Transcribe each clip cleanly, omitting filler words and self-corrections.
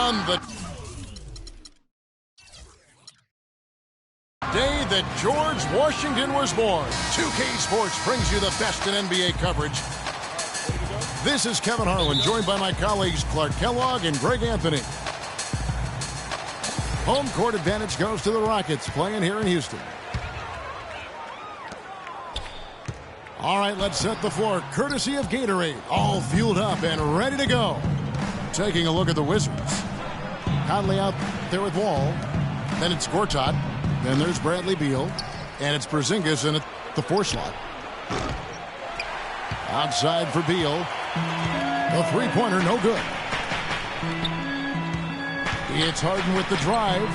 on the day that George Washington was born. 2K Sports brings you the best in NBA coverage. This is Kevin Harlan, joined by my colleagues Clark Kellogg and Greg Anthony. Home court advantage goes to the Rockets, playing here in Houston. All right, let's set the floor, courtesy of Gatorade. All fueled up and ready to go. Taking a look at the Wizards. Conley out there with Wall. Then it's Gortat. Then there's Bradley Beal. And it's Porzingis in the 4 slot. Outside for Beal. The three-pointer, no good. It's Harden with the drive.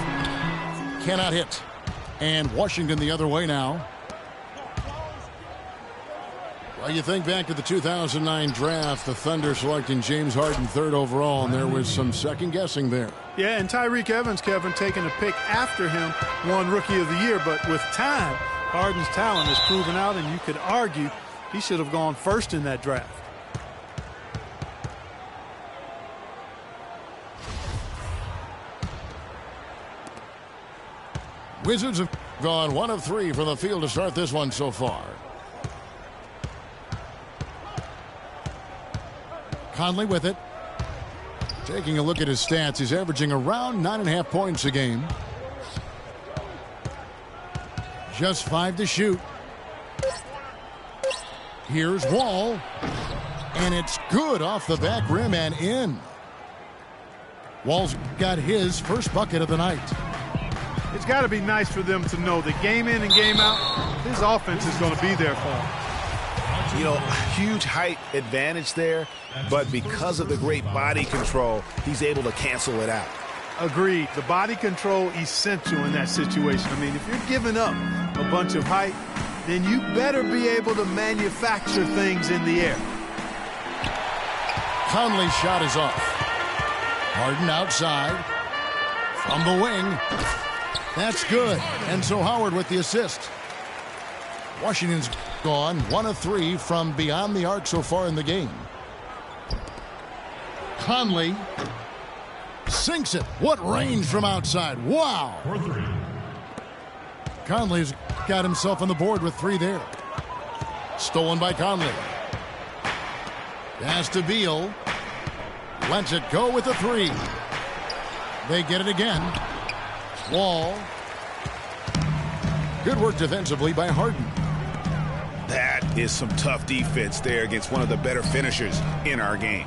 Cannot hit. And Washington the other way now. Well, you think back to the 2009 draft, the Thunder selecting James Harden 3rd overall, and there was some second guessing there. Yeah, and Tyreek Evans, Kevin, taking a pick after him, won Rookie of the Year. But with time, Harden's talent is proven out, and you could argue he should have gone first in that draft. Wizards have gone 1 of 3 from the field to start this one so far. Conley with it. Taking a look at his stats, he's averaging around 9.5 points a game. Just 5 to shoot. Here's Wall. And it's good off the back rim and in. Wall's got his first bucket of the night. It's got to be nice for them to know that game in and game out, his offense is going to be there for him. You know, huge height advantage there, but because of the great body control, he's able to cancel it out. Agreed. The body control essential in that situation. I mean, if you're giving up a bunch of height, then you better be able to manufacture things in the air. Conley's shot is off. Harden outside. From the wing. That's good. And so Howard with the assist. Washington's gone 1 of 3 from beyond the arc so far in the game. Conley sinks it. What range from outside. Wow. Conley's got himself on the board with 3 there. Stolen by Conley. Pass to Beal. Lets it go with the 3. They get it again. Wall. Good work defensively by Harden. That is some tough defense there against one of the better finishers in our game.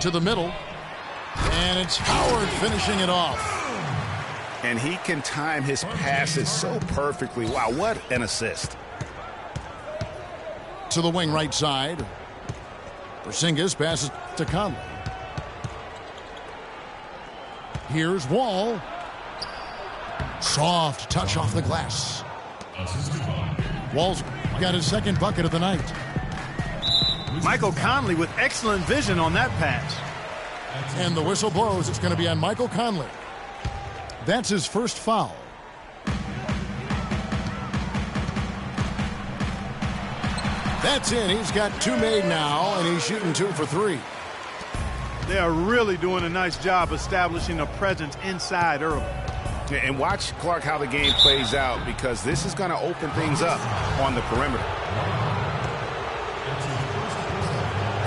To the middle. And it's Howard finishing it off. And he can time his passes so perfectly. Wow, what an assist. To the wing right side. Porzingis passes to Conley. Here's Wall. Soft touch off the glass. Wall's got his second bucket of the night. Michael Conley with excellent vision on that pass. And the whistle blows. It's going to be on Michael Conley. That's his first foul. That's in. He's got 2 made now, and he's shooting 2 for 3. They are really doing a nice job establishing a presence inside early. And watch, Clark, how the game plays out, because this is going to open things up on the perimeter.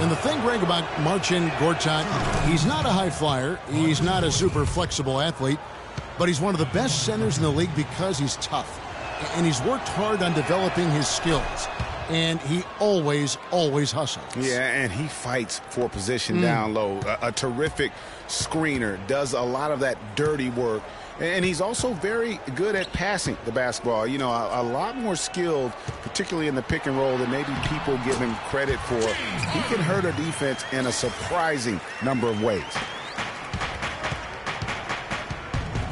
And the thing, Greg, about Marcin Gortat, he's not a high flyer. He's not a super flexible athlete, but he's one of the best centers in the league because he's tough. And he's worked hard on developing his skills. And he always hustles. Yeah, and he fights for position down low. A terrific screener, does a lot of that dirty work. And he's also very good at passing the basketball. You know, a lot more skilled, particularly in the pick and roll, than maybe people give him credit for. He can hurt a defense in a surprising number of ways.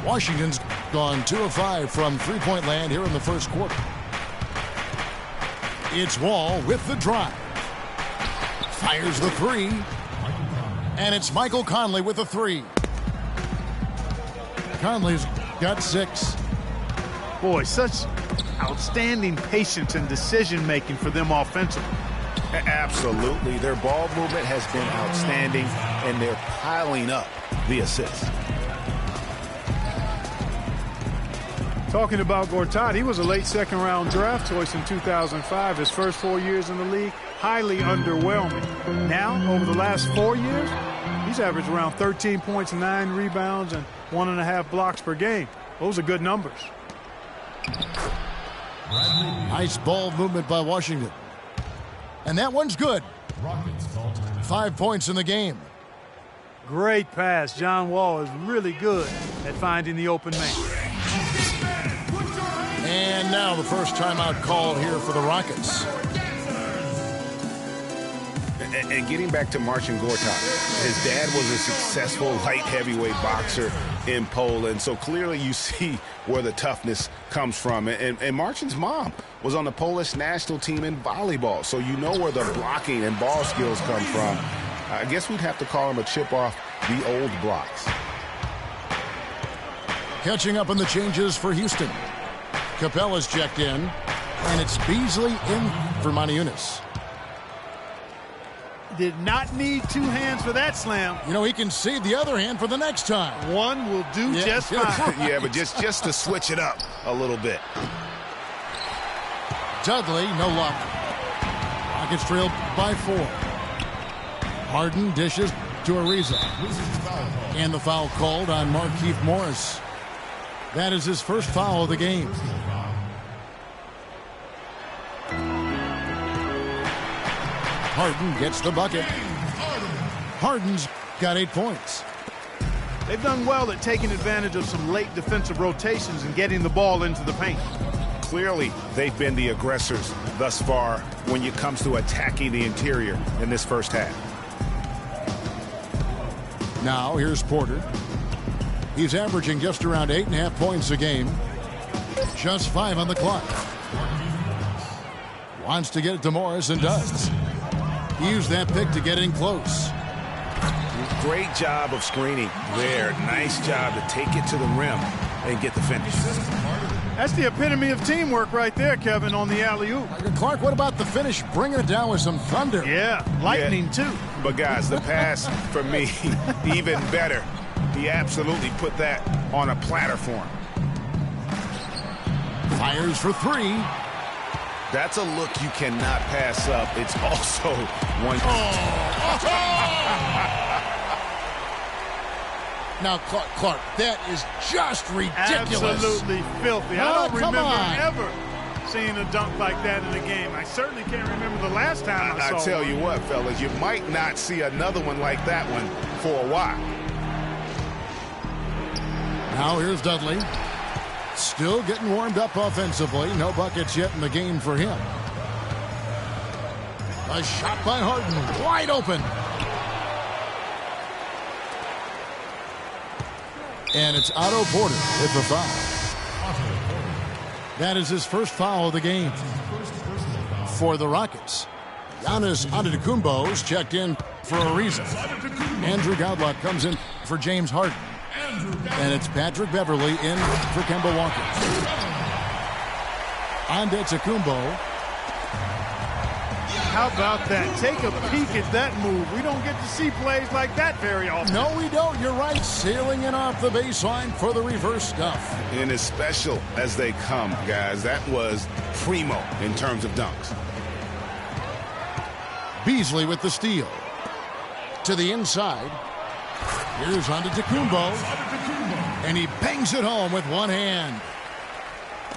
Washington's gone 2 of 5 from three-point land here in the first quarter. It's Wall with the drive. Fires the 3. And it's Michael Conley with the 3. Conley's got 6. Boy, such outstanding patience and decision-making for them offensively. Absolutely. Their ball movement has been outstanding, and they're piling up the assists. Talking about Gortat, he was a late second-round draft choice in 2005. His first 4 years in the league, highly underwhelming. Now, over the last 4 years, he's averaged around 13 points, 9 rebounds, and 1.5 blocks per game. Those are good numbers. Nice ball movement by Washington. And that one's good. 5 points in the game. Great pass. John Wall is really good at finding the open man. And now the first timeout called here for the Rockets. And getting back to Marcin Gortat, his dad was a successful light heavyweight boxer in Poland. So clearly you see where the toughness comes from. And Marcin's mom was on the Polish national team in volleyball. So you know where the blocking and ball skills come from. I guess we'd have to call him a chip off the old blocks. Catching up on the changes for Houston. Capella's checked in, and it's Beasley in for Maniunas. Did not need 2 hands for that slam. You know, he can save the other hand for the next time. One will do just fine. Yeah, but just to switch it up a little bit. Dudley, no luck. Rockets trailed by 4. Harden dishes to Ariza. And the foul called on Markieff Morris. That is his first foul of the game. Harden gets the bucket. Harden's got 8 points. They've done well at taking advantage of some late defensive rotations and getting the ball into the paint. Clearly, they've been the aggressors thus far when it comes to attacking the interior in this first half. Now, here's Porter. He's averaging just around 8.5 points a game. Just 5 on the clock. Wants to get it to Morris and does. Used that pick to get in close. Great job of screening there. Nice job to take it to the rim and get the finish. That's the epitome of teamwork right there, Kevin, on the alley-oop. Clark, what about the finish? Bringing it down with some thunder. Yeah, lightning too. But guys, the pass for me, even better. He absolutely put that on a platter for him. Fires for 3. That's a look you cannot pass up. It's also one. Now, Clark, that is just ridiculous. Absolutely filthy. I don't come remember on. ever seeing a dunk like that in a game. I certainly can't remember the last time I saw I tell one. you what, fellas, you might not see another one like that one for a while. Now here's Dudley. Still getting warmed up offensively. No buckets yet in the game for him. A shot by Harden. Wide open. And it's Otto Porter with the foul. That is his first foul of the game for the Rockets. Giannis Antetokounmpo's checked in for Ariza. Andrew Godlock comes in for James Harden. And it's Patrick Beverly in for Kemba Walker. Antetokounmpo. How about that? Take a peek at that move. We don't get to see plays like that very often. No, we don't. You're right. Sailing in off the baseline for the reverse stuff. And as special as they come, guys, that was primo in terms of dunks. Beasley with the steal. To the inside. Here's Antetokounmpo. And he bangs it home with one hand.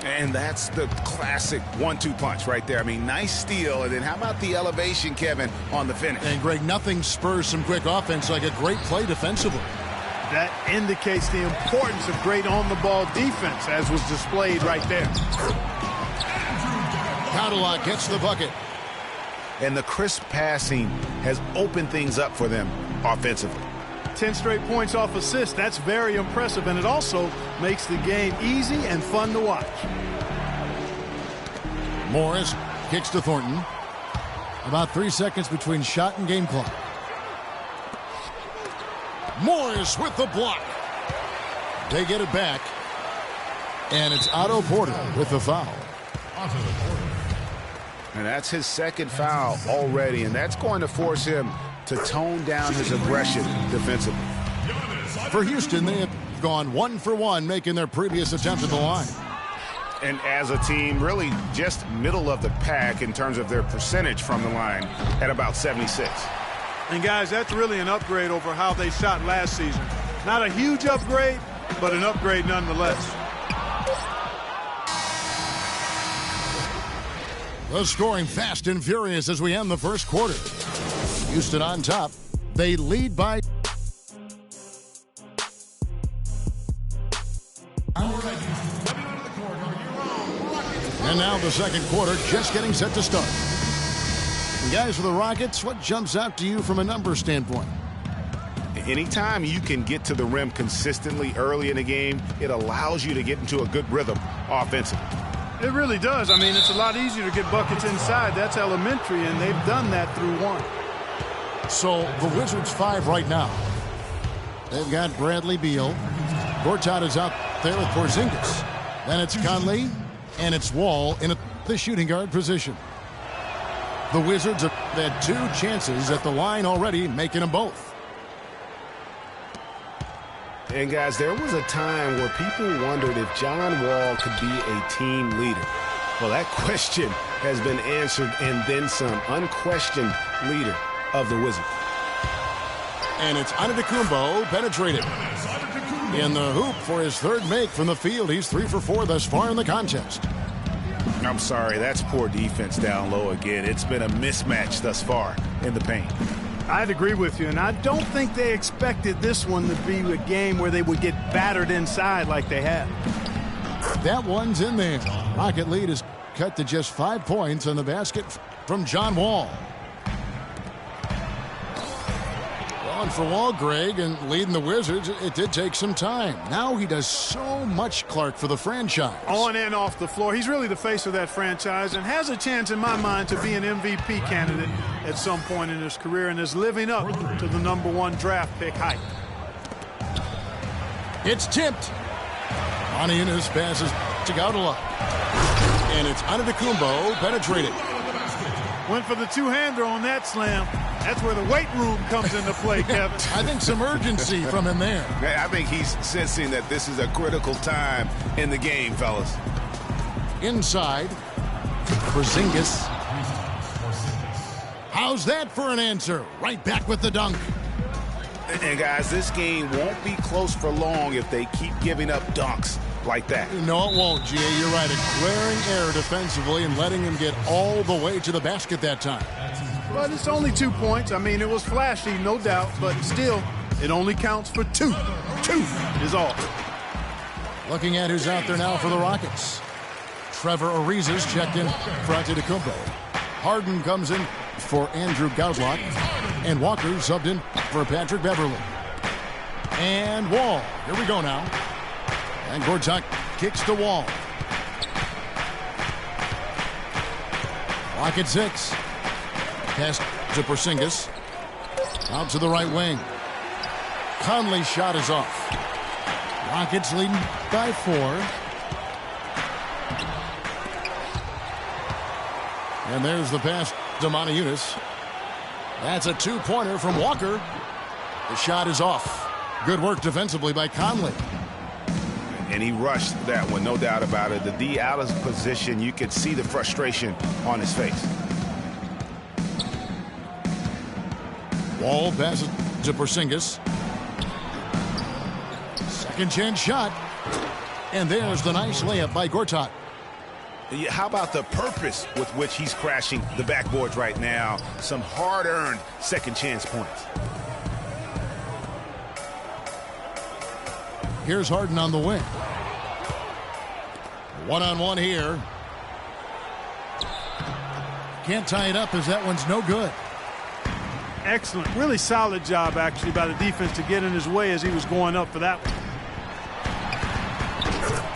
And that's the classic 1-2 punch right there. I mean, nice steal. And then how about the elevation, Kevin, on the finish? And, Greg, nothing spurs some quick offense like a great play defensively. That indicates the importance of great on-the-ball defense, as was displayed right there. Godlock gets the bucket. And the crisp passing has opened things up for them offensively. 10 straight points off assists. That's very impressive, and it also makes the game easy and fun to watch. Morris kicks to Thornton. About 3 seconds between shot and game clock. Morris with the block. They get it back. And it's Otto Porter with the foul. And that's his second foul already, and that's going to force him to tone down his aggression defensively. For Houston, they have gone 1 for 1, making their previous attempt at the line. And as a team, really just middle of the pack in terms of their percentage from the line at about 76. And, guys, that's really an upgrade over how they shot last season. Not a huge upgrade, but an upgrade nonetheless. The scoring fast and furious as we end the first quarter. Houston on top. They lead by... And now the second quarter just getting set to start. And guys, for the Rockets, what jumps out to you from a number standpoint? Anytime you can get to the rim consistently early in the game, it allows you to get into a good rhythm offensively. It really does. I mean, it's a lot easier to get buckets inside. That's elementary, and they've done that through one. So the Wizards 5 right now. They've got Bradley Beal. Gortat is out there with Porzingis. Then it's Conley, and it's Wall in the shooting guard position. The Wizards have had 2 chances at the line already, making them both. And, guys, there was a time where people wondered if John Wall could be a team leader. Well, that question has been answered and then some. Unquestioned leader of the Wizards. And it's Antetokounmpo penetrated. In the hoop for his third make from the field. He's 3 for 4 thus far in the contest. I'm sorry, that's poor defense down low again. It's been a mismatch thus far in the paint. I'd agree with you, and I don't think they expected this one to be a game where they would get battered inside like they have. That one's in there. Rocket lead is cut to just 5 points on the basket from John Wall. On for Wall, Greg, and leading the Wizards, it did take some time. Now he does so much, Clark, for the franchise. On and off the floor. He's really the face of that franchise and has a chance, in my mind, to be an MVP candidate at some point in his career and is living up to the #1 draft pick hype. It's tipped. Aniunas passes to Gaudala. And it's Antetokounmpo penetrated. Went for the two-hander on that slam. That's where the weight room comes into play, Kevin. I think some urgency from him there. I think he's sensing that this is a critical time in the game, fellas. Inside, Porzingis. How's that for an answer? Right back with the dunk. And, guys, this game won't be close for long if they keep giving up dunks like that. No, it won't, G.A. You're right. A glaring error defensively and letting him get all the way to the basket that time. But it's only 2 points. I mean, it was flashy, no doubt, but still, it only counts for 2. 2 is all. Looking at who's out there now for the Rockets. Trevor Ariza's checked in for Antetokounmpo. Harden comes in for Andrew Gaudala. And Walker subbed in for Patrick Beverly. And Wall. Here we go now. And Gortat kicks to Wall. Rocket 6. Pass to Porzingis. Out to the right wing. Conley's shot is off. Rockets leading by 4. And there's the pass to Aniunas. That's a 2-pointer from Walker. The shot is off. Good work defensively by Conley. And he rushed that one, no doubt about it. The D out of position, you could see the frustration on his face. Wall passes to Porzingis. Second chance shot. And there's the nice layup by Gortat. How about the purpose with which he's crashing the backboards right now? Some hard-earned second chance points. Here's Harden on the wing. One-on-one here. Can't tie it up as that one's no good. Excellent. Really solid job, actually, by the defense to get in his way as he was going up for that one.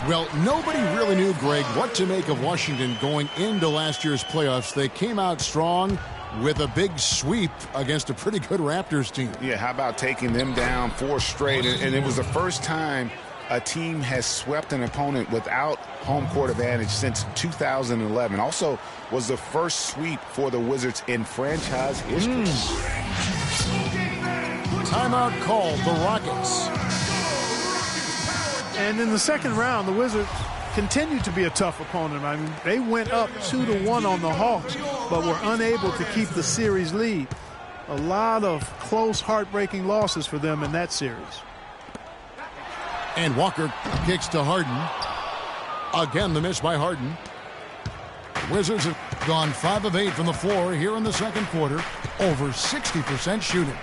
Well, nobody really knew, Greg, what to make of Washington going into last year's playoffs. They came out strong with a big sweep against a pretty good Raptors team. Yeah, how about taking them down 4 straight? And it was the first time a team has swept an opponent without home court advantage since 2011. Also was the first sweep for the Wizards in franchise history. Timeout called, the Rockets. And in the second round, the Wizards continued to be a tough opponent. I mean, they went up 2-1 on the Hawks, but were unable to keep the series lead. A lot of close, heartbreaking losses for them in that series. And Walker kicks to Harden. Again, the miss by Harden. The Wizards have gone 5 of 8 from the floor here in the second quarter. Over 60% shooting.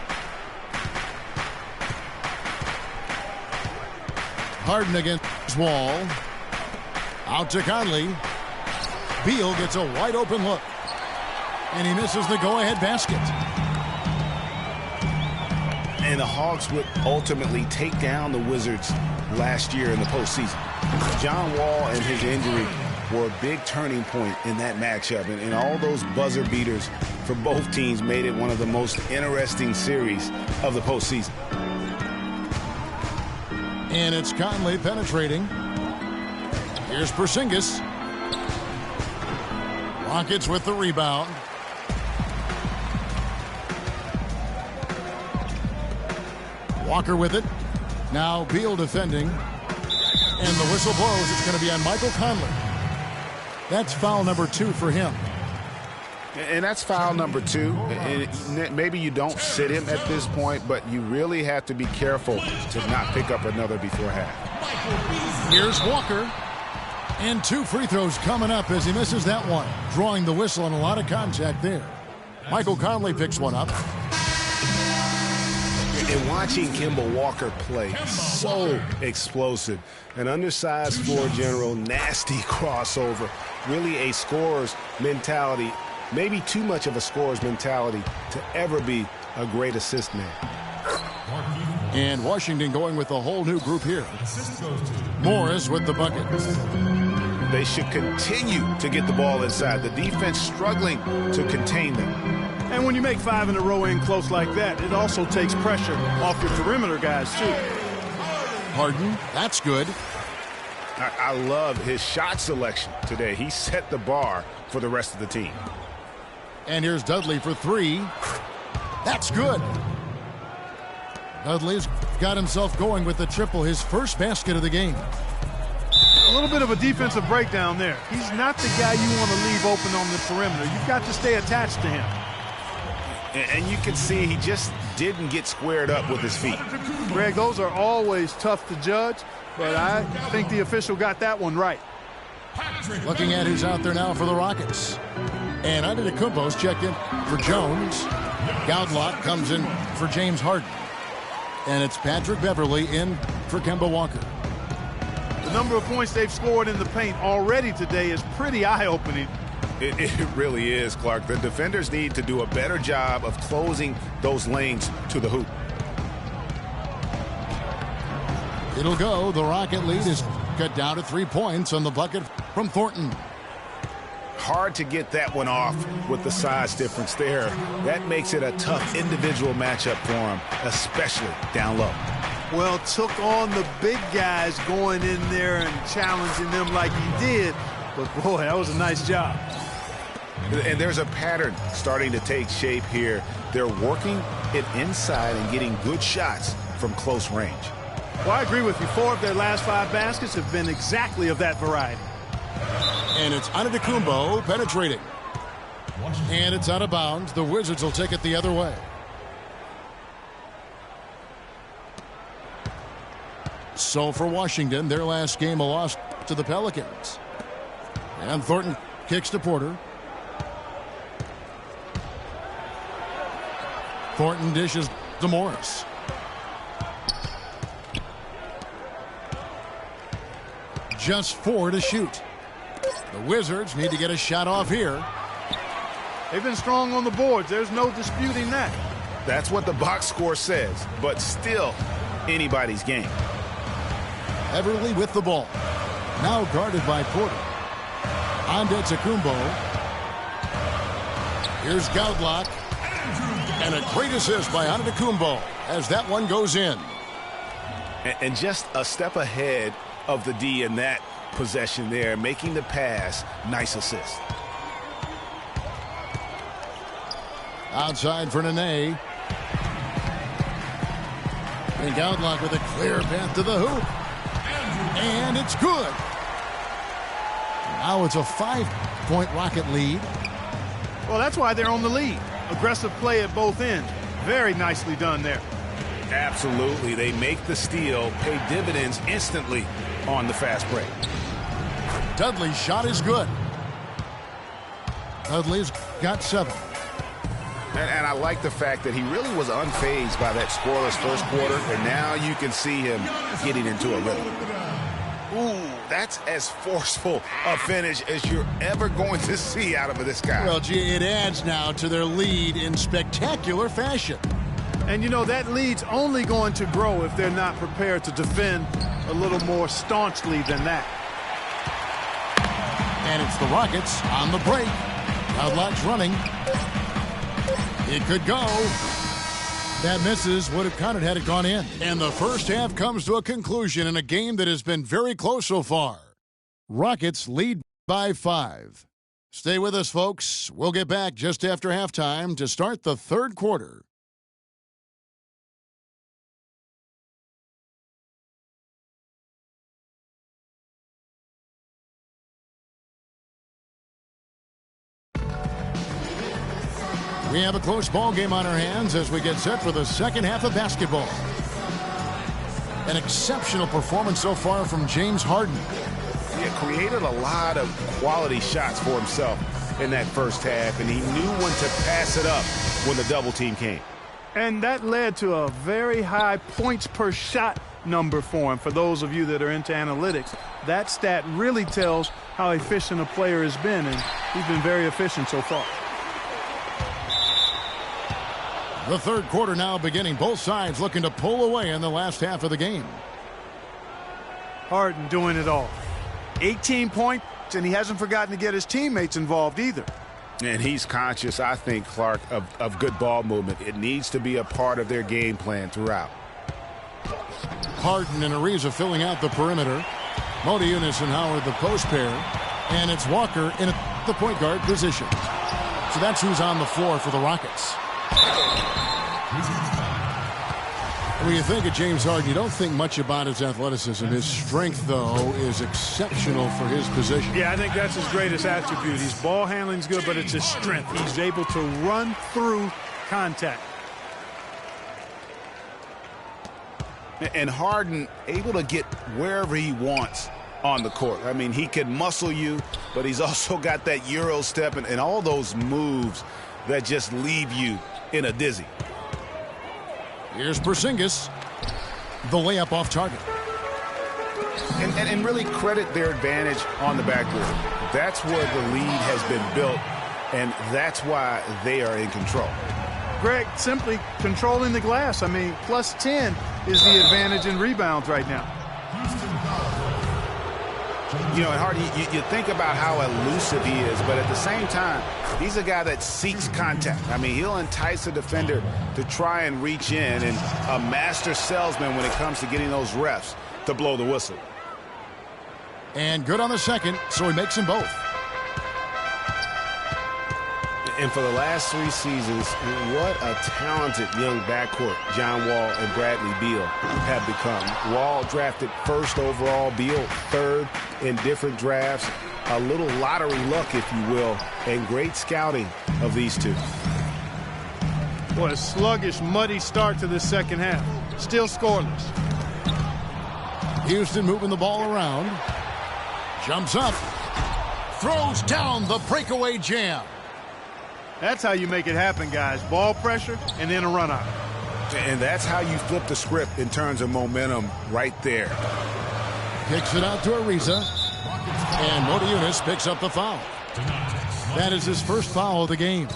Harden against Wall. Out to Conley. Beal gets a wide open look. And he misses the go-ahead basket. And the Hawks would ultimately take down the Wizards last year in the postseason. John Wall and his injury were a big turning point in that matchup. And all those buzzer beaters for both teams made it one of the most interesting series of the postseason. And it's Conley penetrating. Here's Porzingis. Rockets with the rebound. Walker with it. Now Beal defending. And the whistle blows. It's going to be on Michael Conley. That's foul number 2 for him. And that's foul number 2. And maybe you don't sit him at this point, but you really have to be careful to not pick up another before half. Here's Walker. And 2 free throws coming up as he misses that one. Drawing the whistle and a lot of contact there. Michael Conley picks one up. And watching Kemba Walker play, so explosive. An undersized floor general, nasty crossover. Really a scorer's mentality. Maybe too much of a scorer's mentality to ever be a great assist man. And Washington going with a whole new group here. Morris with the bucket. They should continue to get the ball inside. The defense struggling to contain them. And when you make 5 in a row in close like that, it also takes pressure off your perimeter guys, too. Harden, that's good. I love his shot selection today. He set the bar for the rest of the team. And here's Dudley for 3. That's good. Dudley's got himself going with the triple, his first basket of the game. A little bit of a defensive breakdown there. He's not the guy you want to leave open on the perimeter. You've got to stay attached to him. And you can see he just didn't get squared up with his feet. Greg, those are always tough to judge, but I think the official got that one right. Looking at who's out there now for the Rockets. And Antetokounmpo's checked in for Jones. Goudlock comes in for James Harden. And it's Patrick Beverley in for Kemba Walker. The number of points they've scored in the paint already today is pretty eye-opening. It really is, Clark. The defenders need to do a better job of closing those lanes to the hoop. It'll go. The Rocket lead is cut down to 3 points on the bucket from Thornton. Hard to get that one off with the size difference there. That makes it a tough individual matchup for him, especially down low. Well, took on the big guys going in there and challenging them like he did. But, boy, that was a nice job. And there's a pattern starting to take shape here. They're working it inside and getting good shots from close range. Well, I agree with you. 4 of their last 5 baskets have been exactly of that variety. And it's Antetokounmpo penetrating. And it's out of bounds. The Wizards will take it the other way. So for Washington, their last game a loss to the Pelicans. And Thornton kicks to Porter. Thornton dishes to Morris. Just 4 to shoot. The Wizards need to get a shot off here. They've been strong on the boards. There's no disputing that. That's what the box score says, but still anybody's game. Everly with the ball. Now guarded by Porter. Antetokounmpo. Here's Goudlock. And a great assist by Antetokounmpo as that one goes in. And just a step ahead of the D in that possession there, making the pass. Nice assist. Outside for Nene. Pink outlook with a clear path to the hoop. And it's good. Now it's a 5-point Rocket lead. Well, that's why they're on the lead. Aggressive play at both ends. Very nicely done there. Absolutely. They make the steal, pay dividends instantly on the fast break. Dudley's shot is good. Dudley's got 7. And I like the fact that he really was unfazed by that scoreless first quarter, and now you can see him getting into a rhythm. Ooh, that's as forceful a finish as you're ever going to see out of this guy. Well, gee, it adds now to their lead in spectacular fashion. And, you know, that lead's only going to grow if they're not prepared to defend a little more staunchly than that. And it's the Rockets on the break. Outlock's running. It could go. That misses. Would have counted had it gone in. And the first half comes to a conclusion in a game that has been very close so far. Rockets lead by 5. Stay with us, folks. We'll get back just after halftime to start the third quarter. We have a close ball game on our hands as we get set for the second half of basketball. An exceptional performance so far from James Harden. He created a lot of quality shots for himself in that first half, and he knew when to pass it up when the double team came. And that led to a very high points per shot number for him. For those of you that are into analytics, that stat really tells how efficient a player has been, and he's been very efficient so far. The third quarter now beginning. Both sides looking to pull away in the last half of the game. Harden doing it all. 18 points, and he hasn't forgotten to get his teammates involved either. And he's conscious, I think, Clark, of good ball movement. It needs to be a part of their game plan throughout. Harden and Ariza filling out the perimeter. Modiunas and Howard the post pair. And it's Walker in the point guard position. So that's who's on the floor for the Rockets. When you think of James Harden, you don't think much about his athleticism. His strength, though, is exceptional for his position. Yeah, I think that's his greatest attribute. His ball handling's good, but it's his strength. He's able to run through contact. And Harden able to get wherever he wants on the court. I mean, he can muscle you, but he's also got that Euro step and all those moves that just leave you in a dizzy. Here's Porzingis. The layup off target. And really credit their advantage on the backboard. That's where the lead has been built, and that's why they are in control. Greg, simply controlling the glass. I mean, plus 10 is the advantage in rebounds right now. You know, and Harden, you think about how elusive he is, but at the same time, he's a guy that seeks contact. I mean, he'll entice a defender to try and reach in, and a master salesman when it comes to getting those refs to blow the whistle. And good on the second, so he makes them both. And for the last 3 seasons, what a talented young backcourt John Wall and Bradley Beal have become. Wall drafted first overall, Beal third in different drafts. A little lottery luck, if you will, and great scouting of these two. What a sluggish, muddy start to this second half. Still scoreless. Houston moving the ball around. Jumps up. Throws down the breakaway jam. That's how you make it happen, guys. Ball pressure and then a run out. And that's how you flip the script in terms of momentum right there. Kicks it out to Ariza. And Modiunas picks up the foul. That is his first foul of the game.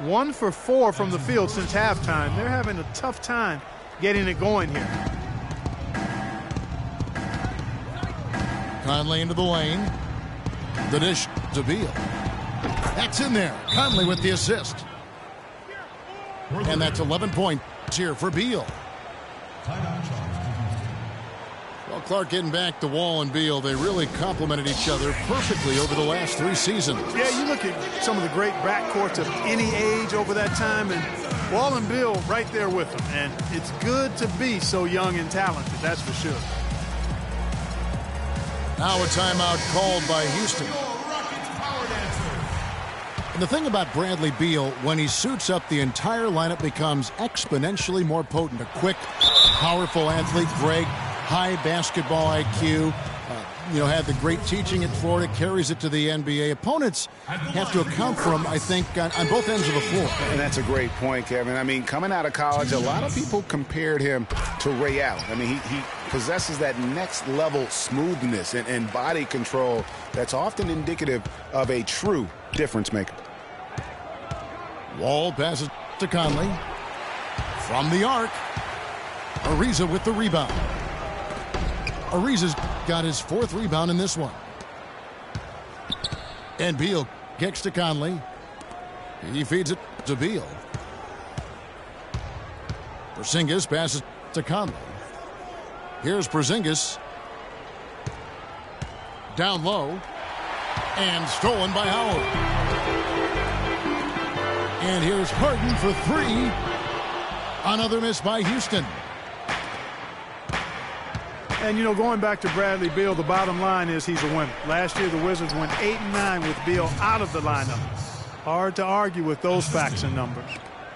1 for 4 from the field since halftime. They're having a tough time getting it going here. Conley into the lane. The dish to Beal. That's in there. Conley with the assist. And that's 11 points here for Beal. Well, Clark, getting back to Wall and Beal, they really complemented each other perfectly over the last 3 seasons. Yeah, you look at some of the great backcourts of any age over that time, and Wall and Beal right there with them. And it's good to be so young and talented, that's for sure. Now a timeout called by Houston. And the thing about Bradley Beal, when he suits up, the entire lineup becomes exponentially more potent. A quick, powerful athlete, Greg, high basketball IQ, had the great teaching at Florida, carries it to the NBA. Opponents have to account for him, I think, on both ends of the floor. And that's a great point, Kevin. I mean, coming out of college, a lot of people compared him to Ray Allen. I mean, he possesses that next level smoothness and body control that's often indicative of a true difference maker. Wall passes to Conley. From the arc, Ariza with the rebound. Ariza's got his 4th rebound in this one. And Beal kicks to Conley. He feeds it to Beal. Porzingis passes to Conley. Here's Porzingis. Down low. And stolen by Howard. And here's Harden for 3. Another miss by Houston. And, going back to Bradley Beal, the bottom line is he's a winner. Last year, the Wizards went 8-9 with Beal out of the lineup. Hard to argue with those facts and numbers.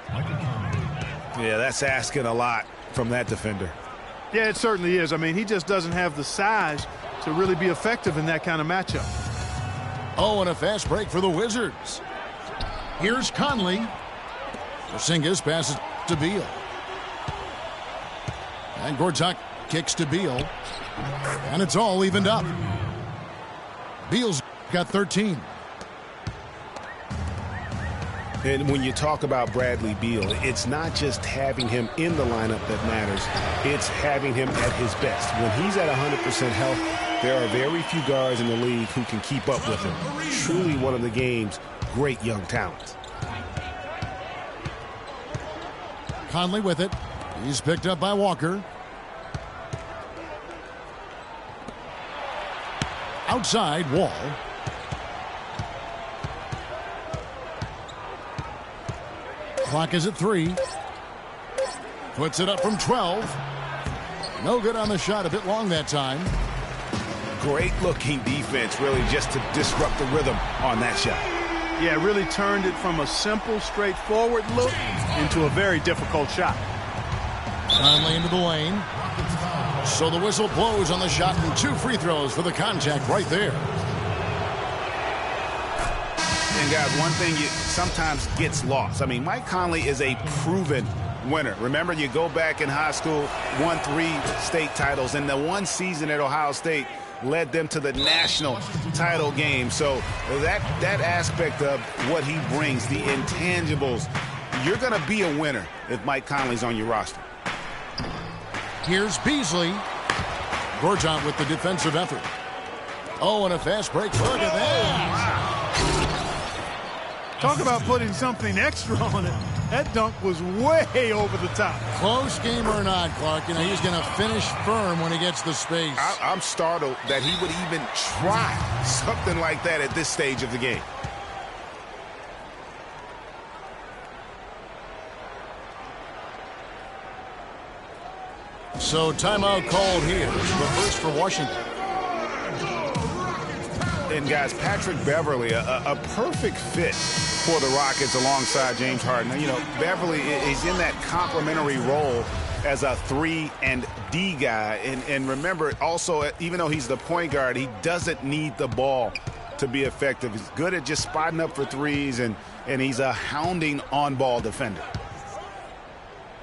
Yeah, that's asking a lot from that defender. Yeah, it certainly is. I mean, he just doesn't have the size to really be effective in that kind of matchup. Oh, and a fast break for the Wizards. Here's Conley. Porzingis passes to Beal. And Gortat kicks to Beal. And it's all evened up. Beal's got 13. And when you talk about Bradley Beal, it's not just having him in the lineup that matters. It's having him at his best. When he's at 100% health, there are very few guards in the league who can keep up with him. Truly one of the game's great young talents. Conley with it. He's picked up by Walker. Outside, Wall. Clock is at 3. Puts it up from 12. No good on the shot. A bit long that time. Great looking defense, really, just to disrupt the rhythm on that shot. Yeah, really turned it from a simple, straightforward look into a very difficult shot. Conley into the lane. So the whistle blows on the shot and 2 free throws for the contact right there. And guys, one thing sometimes gets lost. I mean, Mike Conley is a proven winner. Remember, you go back in high school, won 3 state titles, and the one season at Ohio State led them to the national title game. So that aspect of what he brings, the intangibles, you're going to be a winner if Mike Conley's on your roster. Here's Beasley. Gortat with the defensive effort. Oh, and a fast break. Look at that. Talk about putting something extra on it. That dunk was way over the top. Close game or not, Clark, he's going to finish firm when he gets the space. I'm startled that he would even try something like that at this stage of the game. So timeout called here. The first for Washington. And guys, Patrick Beverley, a perfect fit for the Rockets alongside James Harden. Beverley is in that complementary role as a 3 and D guy. And remember, also, even though he's the point guard, he doesn't need the ball to be effective. He's good at just spotting up for threes, and he's a hounding on-ball defender.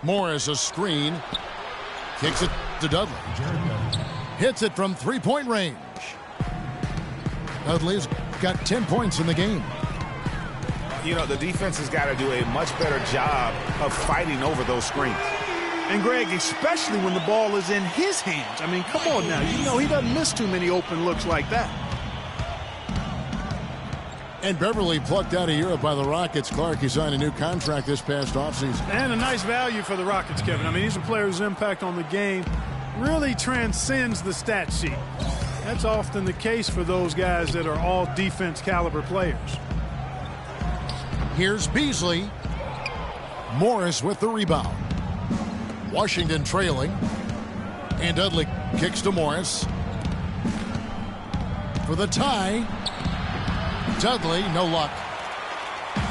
Morris, a screen. Kicks it to Dudley. Hits it from 3-point range. Dudley's got 10 points in the game. The defense has got to do a much better job of fighting over those screens. And, Greg, especially when the ball is in his hands. I mean, come on now. He doesn't miss too many open looks like that. And Beverley plucked out of Europe by the Rockets. Clark, he signed a new contract this past offseason. And a nice value for the Rockets, Kevin. I mean, he's a player whose impact on the game really transcends the stat sheet. That's often the case for those guys that are all defense caliber players. Here's Beasley. Morris with the rebound. Washington trailing. And Dudley kicks to Morris. For the tie. Dudley, no luck.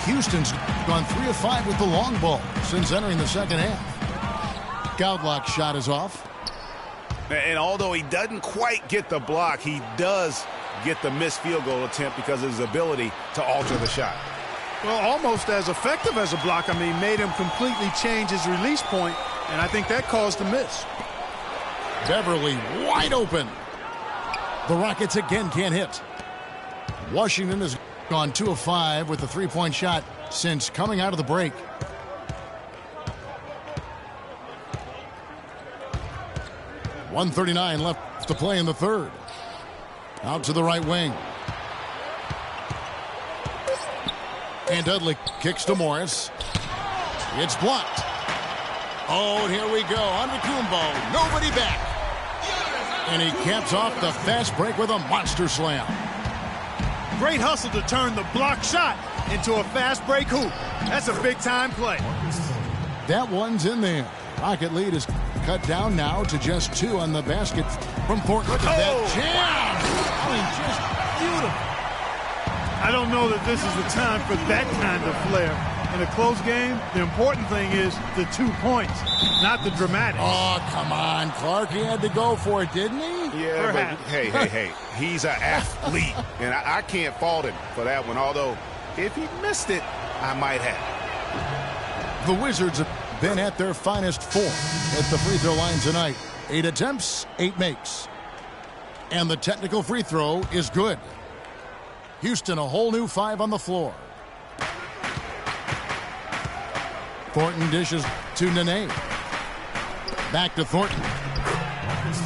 Houston's gone 3 of 5 with the long ball since entering the second half. Goudelock's shot is off. And although he doesn't quite get the block, he does get the missed field goal attempt because of his ability to alter the shot. Well, almost as effective as a block. I mean, made him completely change his release point, and I think that caused the miss. Beverly wide open. The Rockets again can't hit. Washington has gone 2 of 5 with the three-point shot since coming out of the break. .139 left to play in the third. Out to the right wing. And Dudley kicks to Morris. It's blocked. Oh, and here we go. Antetokounmpo. Nobody back. And he caps off the fast break with a monster slam. Great hustle to turn the block shot into a fast break hoop. That's a big-time play. That one's in there. Rocket lead is cut down now to just 2 on the basket from Thornton. Look at that jam! I mean, just beautiful. I don't know that this is the time for that kind of flair. In a close game, the important thing is the 2 points, not the dramatics. Oh, come on, Clark. He had to go for it, didn't he? Yeah, but hey. He's an athlete, and I can't fault him for that one. Although, if he missed it, I might have. The Wizards have been at their finest 4 at the free throw line tonight. 8 attempts, 8 makes. And the technical free throw is good. Houston, a whole new 5 on the floor. Thornton dishes to Nene. Back to Thornton.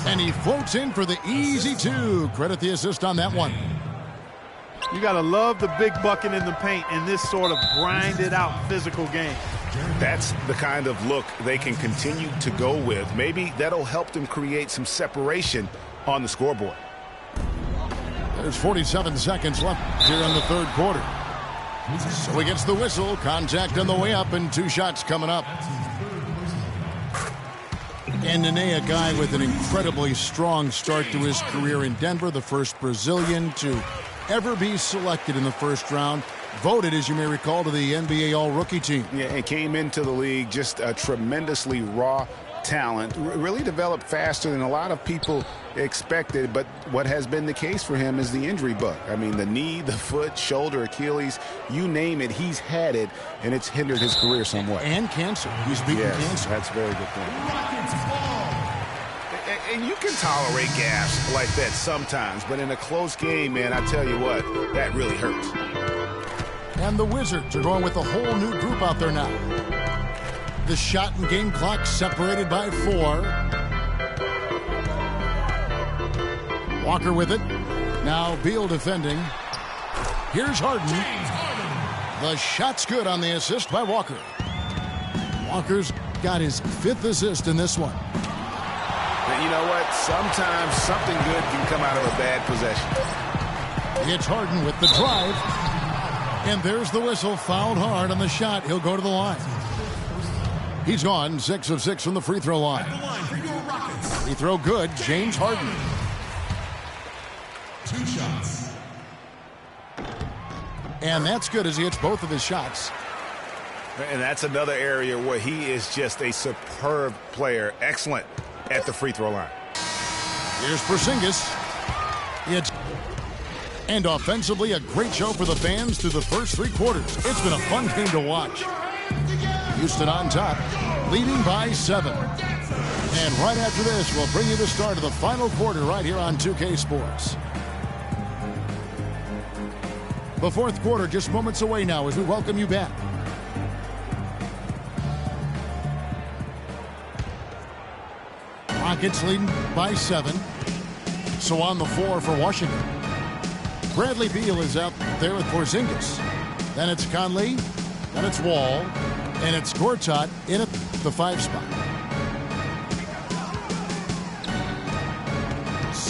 And he floats in for the easy 2. Credit the assist on that one. You got to love the big bucket in the paint in this sort of grinded-out physical game. That's the kind of look they can continue to go with. Maybe that'll help them create some separation on the scoreboard. There's 47 seconds left here in the third quarter. So he gets the whistle. Contact on the way up and 2 shots coming up. And Nene, a guy with an incredibly strong start to his career in Denver, the first Brazilian to ever be selected in the first round. Voted, as you may recall, to the NBA All-Rookie team. Yeah, and came into the league just a tremendously raw talent. Really developed faster than a lot of people expected, but what has been the case for him is the injury bug. I mean, the knee, the foot, shoulder, Achilles, you name it, he's had it, and it's hindered his career somewhat. And cancer. He's beaten cancer. That's a very good point. And you can tolerate gas like that sometimes, but in a close game, man, I tell you what, that really hurts. And the Wizards are going with a whole new group out there now. The shot and game clock separated by 4. Walker with it. Now Beal defending. Here's Harden. The shot's good on the assist by Walker. Walker's got his 5th assist in this one. But you know what? Sometimes something good can come out of a bad possession. It's Harden with the drive. And there's the whistle. Fouled hard on the shot. He'll go to the line. He's gone 6 of 6 from the free throw line. Free throw good. James Harden. 2 shots. And that's good as he hits both of his shots. And that's another area where he is just a superb player. Excellent at the free throw line. Here's Porzingis. And offensively, a great show for the fans through the first 3 quarters. It's been a fun game to watch. Houston on top, leading by 7. And right after this, we'll bring you the start of the final quarter right here on 2K Sports. The fourth quarter just moments away now as we welcome you back. Rockets leading by 7. So on the floor for Washington. Bradley Beal is out there with Porzingis. Then it's Conley. Then it's Wall. And it's Gortat in at the 5 spot.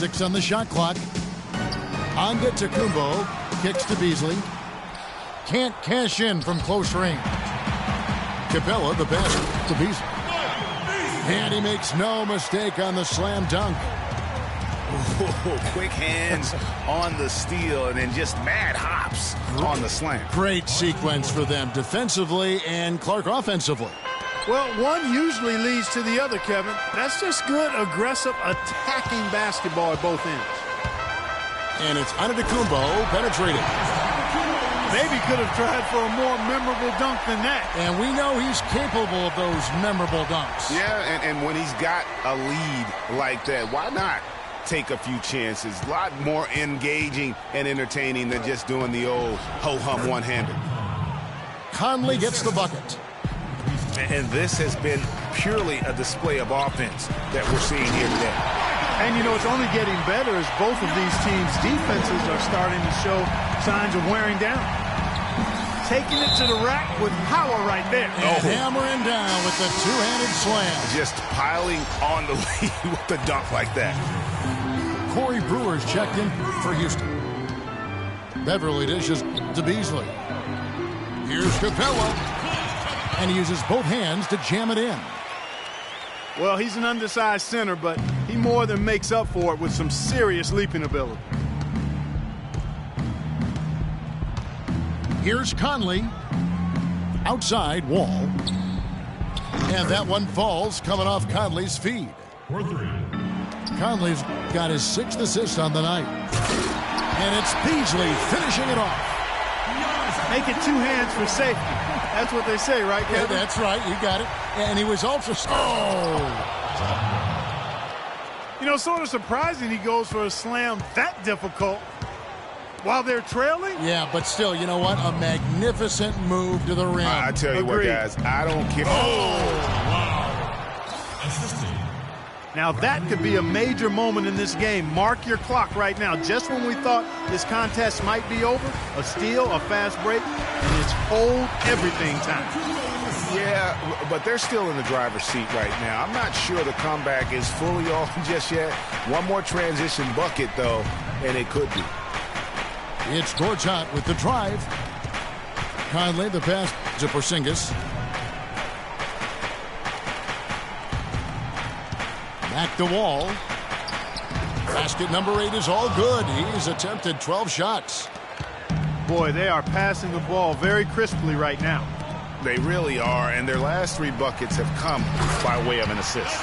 6 on the shot clock. Anga Tecumbo kicks to Beasley. Can't cash in from close range. Capella the basket to Beasley. And he makes no mistake on the slam dunk. Ooh, quick hands on the steal and then just mad hops on the slam. Great sequence for them defensively and Clark offensively. Well, one usually leads to the other, Kevin. That's just good, aggressive, attacking basketball at both ends. And it's Antetokounmpo penetrating. Maybe could have tried for a more memorable dunk than that. And we know he's capable of those memorable dunks. Yeah, and when he's got a lead like that, why not take a few chances? A lot more engaging and entertaining than just doing the old ho-hum one-handed. Conley gets the bucket. And this has been purely a display of offense that we're seeing here today. And, you know, it's only getting better as both of these teams' defenses are starting to show signs of wearing down. Taking it to the rack with power right there. And hammering down with the two-handed slam. Just piling on the lead with the dunk like that. Corey Brewer's checked in for Houston. Beverly dishes to Beasley. Here's Capella. And he uses both hands to jam it in. Well, he's an undersized center, but he more than makes up for it with some serious leaping ability. Here's Conley. Outside Wall. And that one falls coming off Conley's feed. Conley's got his 6th assist on the night. And it's Beasley finishing it off. Make it 2 hands for safety. That's what they say, right, Kevin? Yeah, that's right. You got it. And he was also... Oh! You know, sort of surprising he goes for a slam that difficult while they're trailing. Yeah, but still, you know what? A magnificent move to the rim. I tell you what, guys, I don't care. Oh! Wow. Now, that could be a major moment in this game. Mark your clock right now. Just when we thought this contest might be over, a steal, a fast break, and it's hold everything time. Yeah, but they're still in the driver's seat right now. I'm not sure the comeback is fully on just yet. One more transition bucket, though, and it could be. It's Gortat with the drive. Conley, the pass to Porzingis. Back to Wall. Basket number 8 is all good. He's attempted 12 shots. Boy, they are passing the ball very crisply right now. They really are, and their last 3 buckets have come by way of an assist.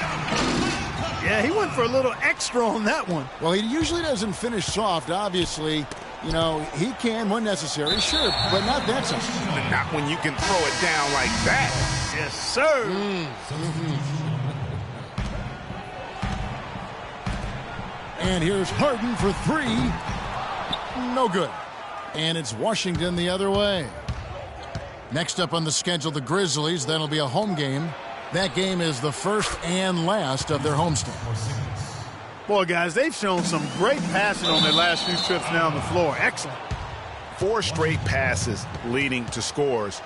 Yeah, he went for a little extra on that one. Well, he usually doesn't finish soft, obviously. You know, he can when necessary, sure, but not that time. Not when you can throw it down like that. Yes, sir. And here's Harden for 3. No good. And it's Washington the other way. Next up on the schedule, the Grizzlies. That'll be a home game. That game is the first and last of their homestand. Boy, guys, they've shown some great passing on their last few trips down the floor. Excellent. 4 straight passes leading to scores.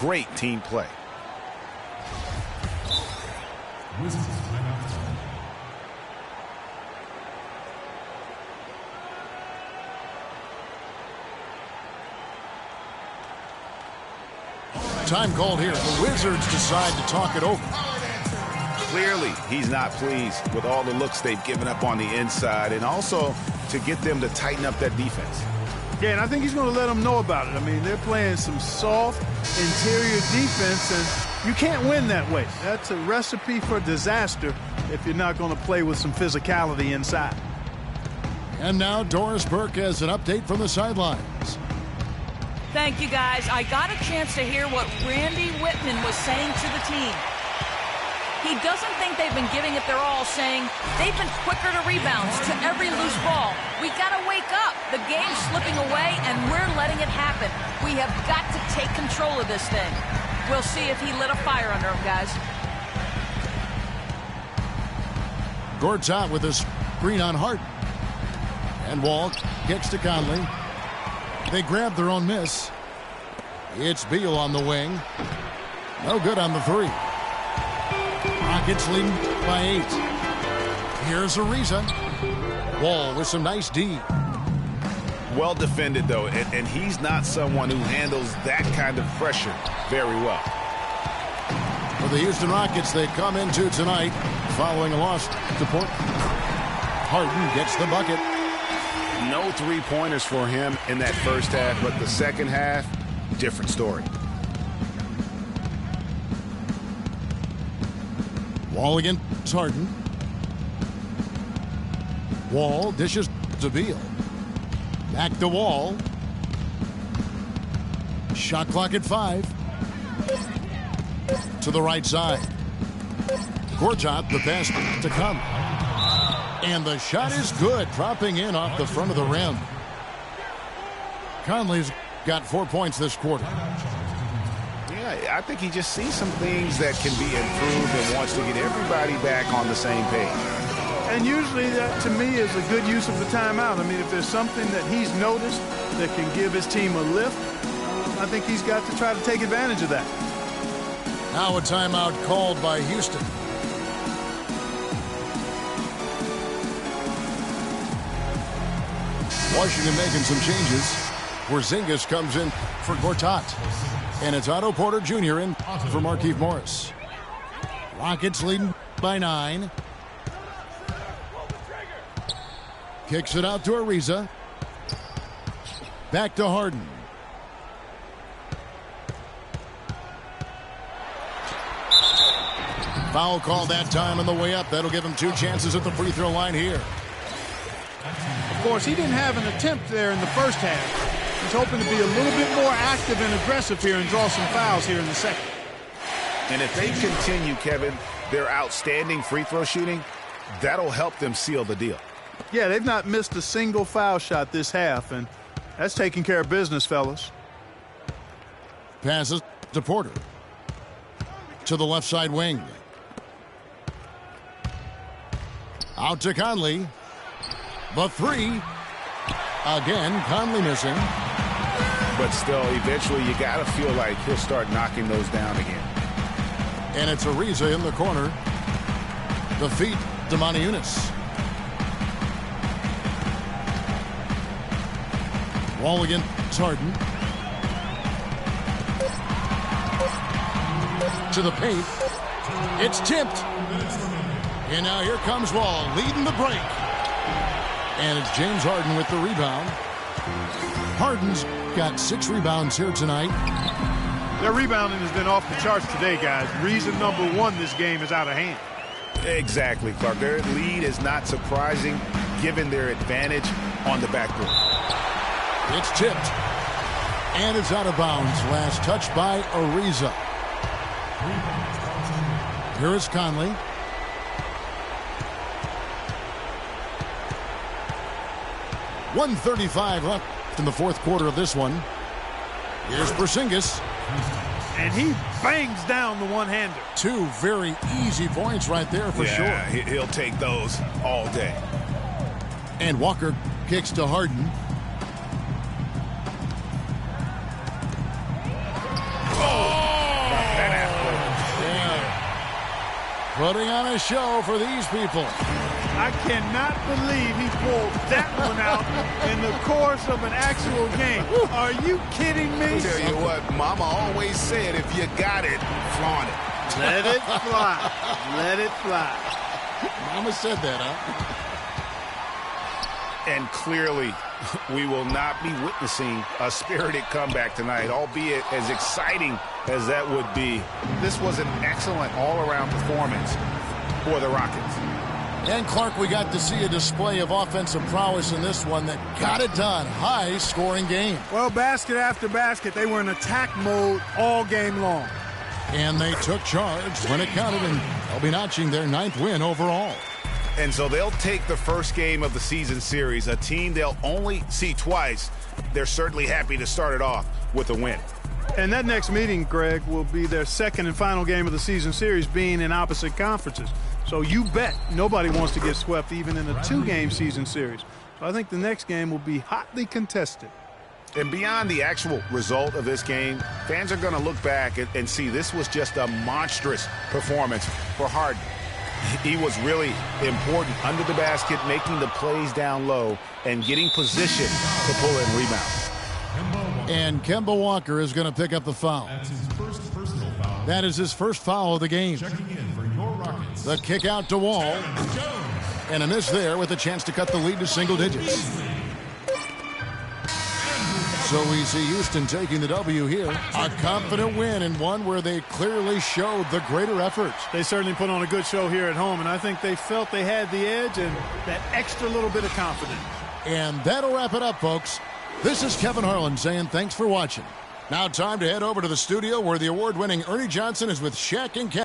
Great team play. Time called here. The Wizards decide to talk it over. Clearly, he's not pleased with all the looks they've given up on the inside, and also to get them to tighten up that defense. Yeah, and I think he's going to let them know about it. I mean, they're playing some soft interior defense, and you can't win that way. That's a recipe for disaster if you're not going to play with some physicality inside. And now Doris Burke has an update from the sidelines. Thank you, guys. I got a chance to hear what Randy Whitman was saying to the team. He doesn't think they've been giving it their all, saying they've been quicker to rebounds, to every loose ball. We got to wake up. The game's slipping away, and we're letting it happen. We have got to take control of this thing. We'll see if he lit a fire under him, guys. Gortat with a screen on Harden. And Wall kicks to Conley. They grab their own miss. It's Beal on the wing. No good on the 3. Rockets leading by 8. Here's Ariza. Wall with some nice D. Well defended, though, and he's not someone who handles that kind of pressure very well. For the Houston Rockets, they come into tonight following a loss to Portland. Harden gets the bucket. No three-pointers for him in that first half, but the second half, different story. Wall against Harden. Wall dishes to Beal. Back to Wall. Shot clock at 5. To the right side. Gortat, the pass to come. And the shot is good, dropping in off the front of the rim. Conley's got 4 points this quarter. Yeah, I think he just sees some things that can be improved and wants to get everybody back on the same page. And usually that, to me, is a good use of the timeout. I mean, if there's something that he's noticed that can give his team a lift, I think he's got to try to take advantage of that. Now a timeout called by Houston. Washington making some changes. Porzingis comes in for Gortat. And it's Otto Porter Jr. in for Markieff Morris. Rockets leading by 9. Kicks it out to Ariza. Back to Harden. Foul call that time on the way up. That'll give him 2 chances at the free throw line here. Of course, he didn't have an attempt there in the first half. He's hoping to be a little bit more active and aggressive here and draw some fouls here in the second. And if they continue, Kevin, their outstanding free throw shooting, that'll help them seal the deal. Yeah, they've not missed a single foul shot this half, and that's taking care of business, fellas. Passes to Porter. To the left side wing. Out to Conley. The 3. Again, Conley missing. But still, eventually you got to feel like he'll start knocking those down again. And it's Ariza in the corner. The feet to Moniunas. Wall against Harden. To the paint. It's tipped. And now here comes Wall leading the break. And it's James Harden with the rebound. Harden's got 6 rebounds here tonight. Their rebounding has been off the charts today, guys. Reason number 1, this game is out of hand. Exactly, Clark. Their lead is not surprising given their advantage on the backboard. It's tipped. And it's out of bounds. Last touch by Ariza. Here is Conley. .135 left in the fourth quarter of this one. Here's Porzingis. And he bangs down the one-hander. 2 very easy points right there for sure. He'll take those all day. And Walker kicks to Harden. Putting on a show for these people. I cannot believe he pulled that one out in the course of an actual game. Are you kidding me? I'll tell you what, Mama always said, if you got it, flaunt it. Let it fly. Let it fly. Mama said that, huh? And clearly, we will not be witnessing a spirited comeback tonight, albeit as exciting as that would be. This was an excellent all-around performance for the Rockets. And, Clark, we got to see a display of offensive prowess in this one that got it done. High-scoring game. Well, basket after basket, they were in attack mode all game long. And they took charge when it counted, and they'll be notching their 9th win overall. And so they'll take the first game of the season series, a team they'll only see twice. They're certainly happy to start it off with a win. And that next meeting, Greg, will be their second and final game of the season series, being in opposite conferences. So you bet nobody wants to get swept even in a 2-game season series. So I think the next game will be hotly contested. And beyond the actual result of this game, fans are going to look back and see this was just a monstrous performance for Harden. He was really important under the basket, making the plays down low and getting position to pull in rebounds. And Kemba Walker is going to pick up the foul. That's his first personal foul. That is his first foul of the game. Checking in for your Rockets. The kick out to Wall. And a miss there with a chance to cut the lead to single digits. So we see Houston taking the W here. A confident win and one where they clearly showed the greater effort. They certainly put on a good show here at home, and I think they felt they had the edge and that extra little bit of confidence. And that'll wrap it up, folks. This is Kevin Harlan saying thanks for watching. Now time to head over to the studio where the award-winning Ernie Johnson is with Shaq and Kevin.